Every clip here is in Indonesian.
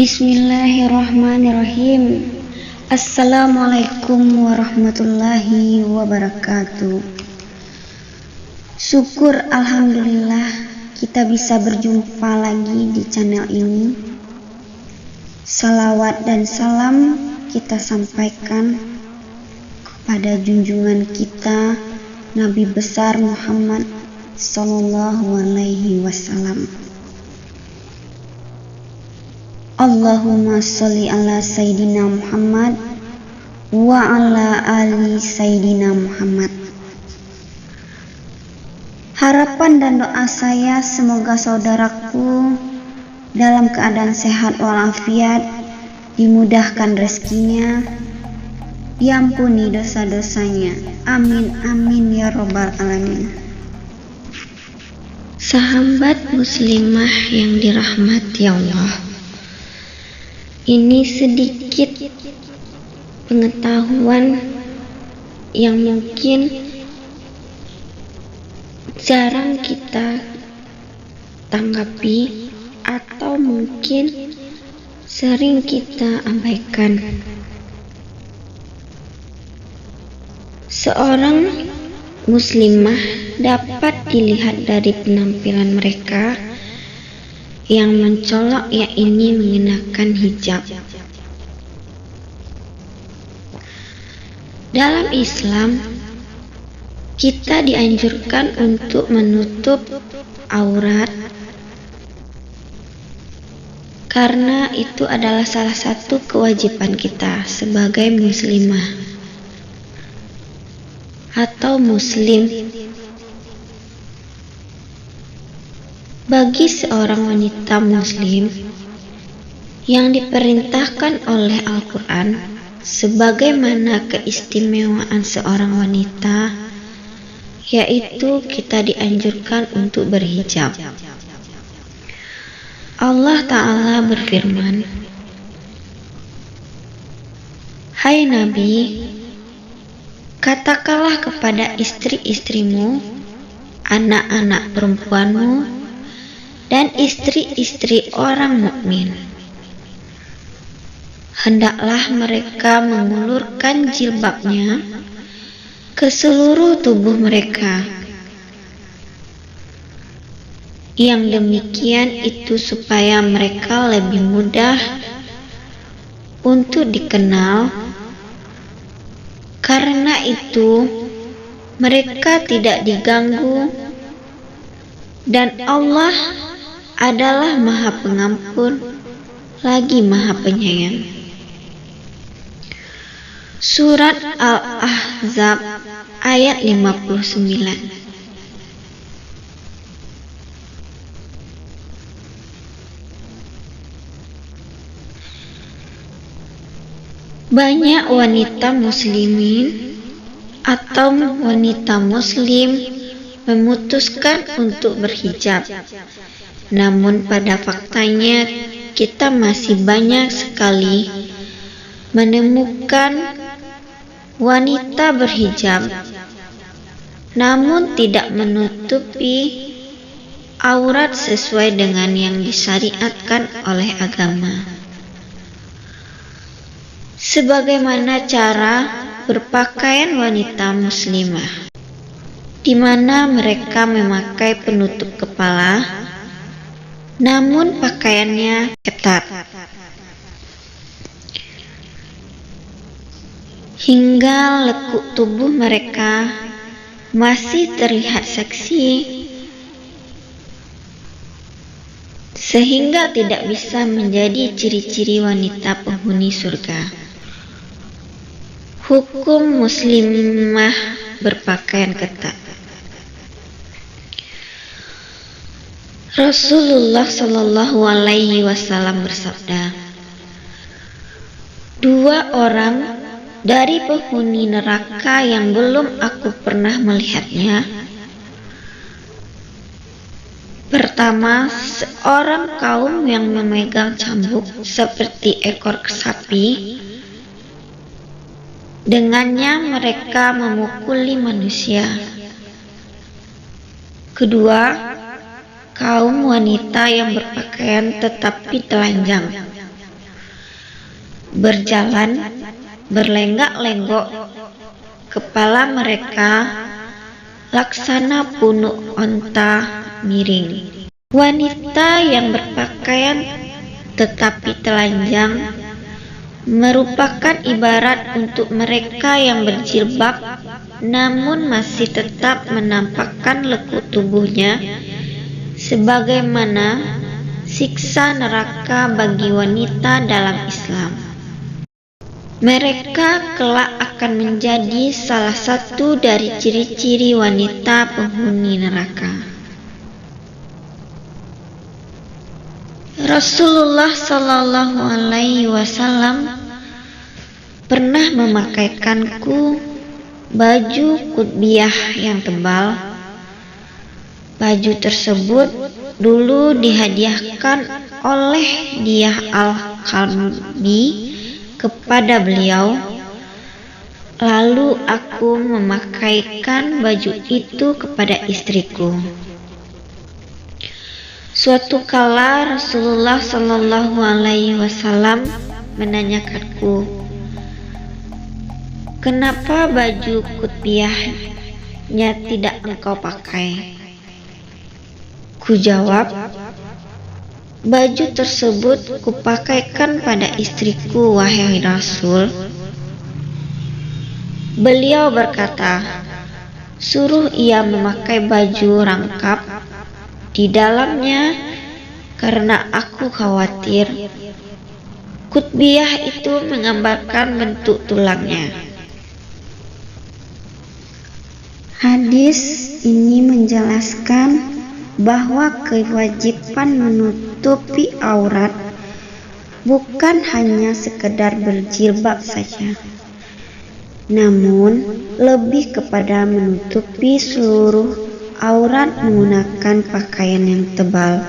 Bismillahirrahmanirrahim. Assalamualaikum warahmatullahi wabarakatuh. Syukur alhamdulillah kita bisa berjumpa lagi di channel ini. Salawat dan salam kita sampaikan kepada junjungan kita Nabi besar Muhammad sallallahu alaihi wasallam. Allahumma sholli ala Sayyidina Muhammad wa ala ali Sayyidina Muhammad. Harapan dan doa saya semoga saudaraku dalam keadaan sehat walafiat, dimudahkan rezekinya, diampuni dosa-dosanya. Amin amin ya robbal alamin. Sahabat muslimah yang dirahmati Allah, ini sedikit pengetahuan yang mungkin jarang kita tanggapi atau mungkin sering kita abaikan. Seorang muslimah dapat dilihat dari penampilan mereka yang mencolok, yakni mengenakan hijab. Dalam Islam, kita dianjurkan untuk menutup aurat karena itu adalah salah satu kewajiban kita sebagai muslimah atau muslim. Bagi seorang wanita muslim yang diperintahkan oleh Al-Quran, sebagaimana keistimewaan seorang wanita, yaitu kita dianjurkan untuk berhijab. Allah Ta'ala berfirman, "Hai Nabi, katakanlah kepada istri-istrimu, anak-anak perempuanmu, dan istri-istri orang mukmin, hendaklah mereka mengulurkan jilbabnya ke seluruh tubuh mereka. Yang demikian itu supaya mereka lebih mudah untuk dikenal. Karena itu mereka tidak diganggu, dan Allah adalah Maha Pengampun lagi Maha Penyayang." Surat Al-Ahzab ayat 59. Banyak wanita muslimin atau wanita muslim memutuskan untuk berhijab. Namun pada faktanya kita masih banyak sekali menemukan wanita berhijab namun tidak menutupi aurat sesuai dengan yang disyariatkan oleh agama. Sebagaimana cara berpakaian wanita muslimah, di mana mereka memakai penutup kepala namun pakaiannya ketat hingga lekuk tubuh mereka masih terlihat seksi sehingga tidak bisa menjadi ciri-ciri wanita penghuni surga. Hukum muslimah berpakaian ketat. Rasulullah Shallallahu alaihi wasallam bersabda, "Dua orang dari penghuni neraka yang belum aku pernah melihatnya. Pertama, seorang kaum yang memegang cambuk seperti ekor sapi. Dengannya mereka memukuli manusia. Kedua, kaum wanita yang berpakaian tetapi telanjang. berjalan berlenggak-lenggok, kepala mereka laksana punuk onta miring. Wanita yang berpakaian tetapi telanjang merupakan ibarat untuk mereka yang berjilbab namun masih tetap menampakkan lekuk tubuhnya, sebagaimana siksa neraka bagi wanita dalam Islam. Mereka kelak akan menjadi salah satu dari ciri-ciri wanita penghuni neraka. Rasulullah Shallallahu Alaihi Wasallam pernah memakaikanku baju kutbiyah yang tebal. Baju tersebut dulu dihadiahkan oleh Diyah Al-Kalbi kepada beliau. Lalu aku memakaikan baju itu kepada istriku. Suatu kala Rasulullah Shallallahu Alaihi Wasallam menanyakanku, "Kenapa baju kutbiyahnya tidak engkau pakai?" Kujawab, "Baju tersebut kupakaikan pada istriku, wahai Rasul." Beliau berkata, "Suruh ia memakai baju rangkap di dalamnya, karena aku khawatir kutbiyah itu menggambarkan bentuk tulangnya." Hadis ini menjelaskan bahwa kewajiban menutupi aurat bukan hanya sekedar berjilbab saja, namun lebih kepada menutupi seluruh aurat menggunakan pakaian yang tebal.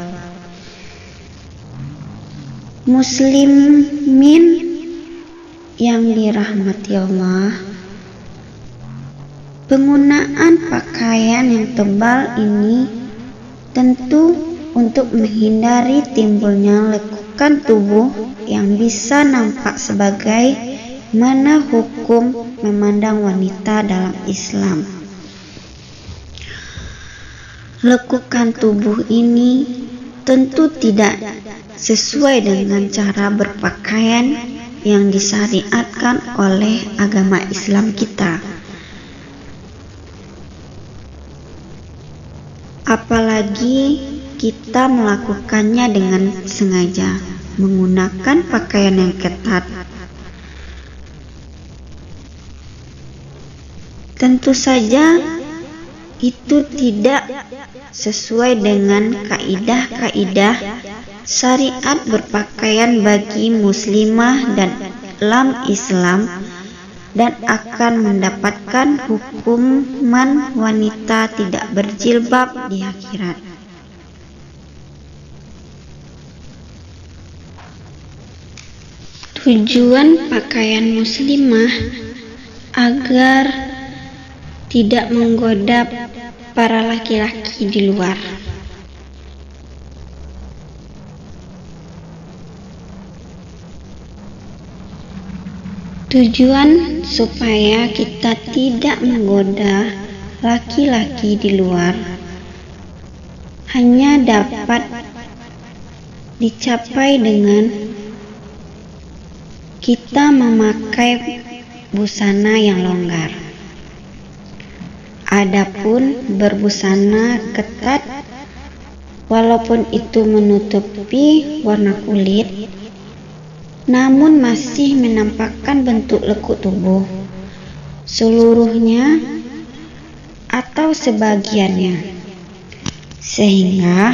Muslimin yang dirahmati Allah, penggunaan pakaian yang tebal ini tentu untuk menghindari timbulnya lekukan tubuh yang bisa nampak sebagai mana hukum memandang wanita dalam Islam. Lekukan tubuh ini tentu tidak sesuai dengan cara berpakaian yang disyariatkan oleh agama Islam kita. Apalagi kita melakukannya dengan sengaja, menggunakan pakaian yang ketat. Tentu saja itu tidak sesuai dengan kaidah-kaidah syariat berpakaian bagi muslimah dan dalam Islam, dan akan mendapatkan hukuman wanita tidak berjilbab di akhirat. Tujuan pakaian muslimah agar tidak menggoda para laki-laki di luar. Tujuan supaya kita tidak menggoda laki-laki di luar hanya dapat dicapai dengan kita memakai busana yang longgar. Adapun berbusana ketat, walaupun itu menutupi warna kulit, namun masih menampakkan bentuk lekuk tubuh seluruhnya atau sebagiannya, sehingga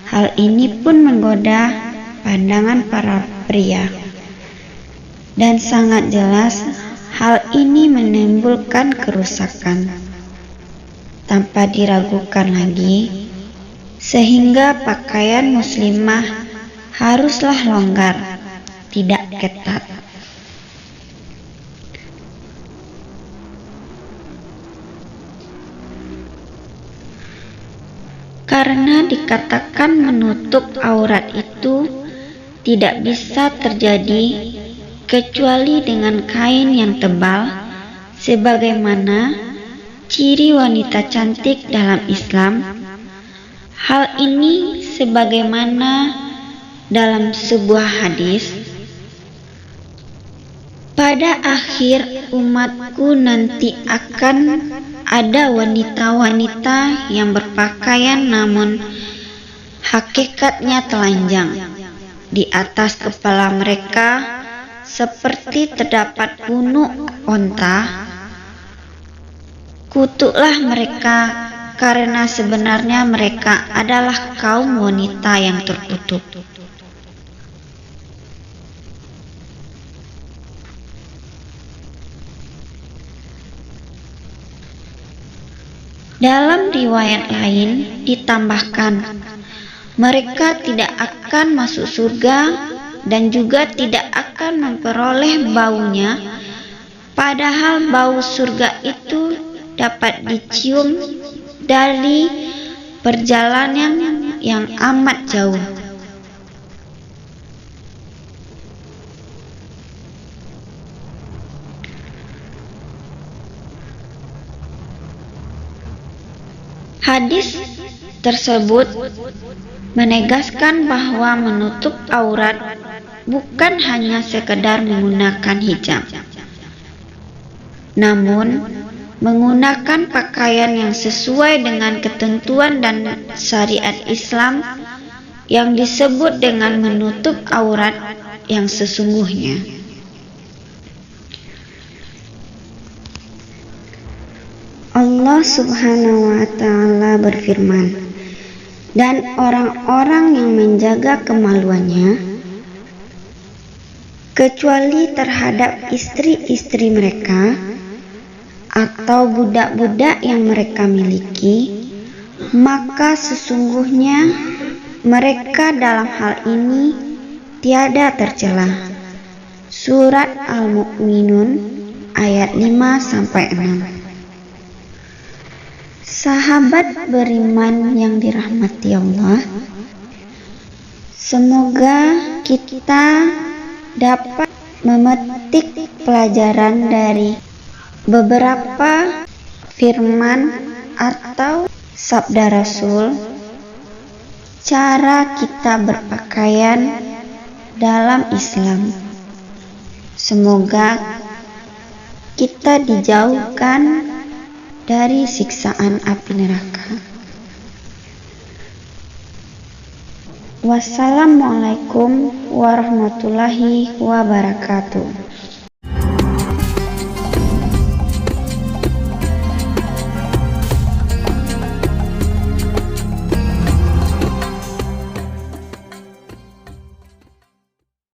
hal ini pun menggoda pandangan para pria, dan sangat jelas hal ini menimbulkan kerusakan tanpa diragukan lagi, sehingga pakaian muslimah haruslah longgar, tidak ketat. Karena dikatakan menutup aurat itu tidak bisa terjadi kecuali dengan kain yang tebal, sebagaimana ciri wanita cantik dalam Islam. Hal ini sebagaimana dalam sebuah hadis, pada akhir umatku nanti akan ada wanita-wanita yang berpakaian namun hakikatnya telanjang. Di atas kepala mereka seperti terdapat punuk onta. Kutuklah mereka, karena sebenarnya mereka adalah kaum wanita yang terkutuk. Dalam riwayat lain ditambahkan, mereka tidak akan masuk surga dan juga tidak akan memperoleh baunya, padahal bau surga itu dapat dicium dari perjalanan yang amat jauh. Hadis tersebut menegaskan bahwa menutup aurat bukan hanya sekedar menggunakan hijab, namun menggunakan pakaian yang sesuai dengan ketentuan dan syariat Islam yang disebut dengan menutup aurat yang sesungguhnya. Allah Subhanahu wa Ta'ala berfirman, dan orang-orang yang menjaga kemaluannya, kecuali terhadap istri-istri mereka atau budak-budak yang mereka miliki, maka sesungguhnya mereka dalam hal ini tiada tercela. Surat Al-Mu'minun ayat 5-6. Sahabat beriman yang dirahmati Allah, semoga kita dapat memetik pelajaran dari beberapa firman atau sabda Rasul, cara kita berpakaian dalam Islam. Semoga kita dijauhkan dari siksaan api neraka. Wassalamualaikum warahmatullahi wabarakatuh.